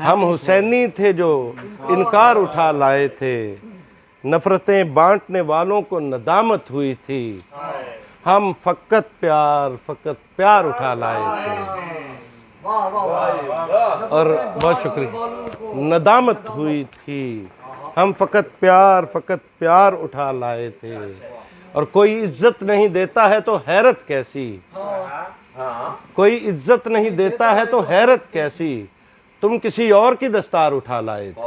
हम हुसैनी थे जो इनकार उठा लाए थे। नफरतें बांटने वालों को नदामत हुई थी, हम फकत प्यार उठा लाए थे। वाह वाह वाह। और बहुत शुक्रिया। नदामत हुई थी, हम फकत प्यार उठा लाए थे। और कोई इज्जत नहीं देता है तो हैरत कैसी, कोई इज्जत नहीं देता है तो हैरत कैसी, तुम किसी और की दस्तार उठा लाए थे।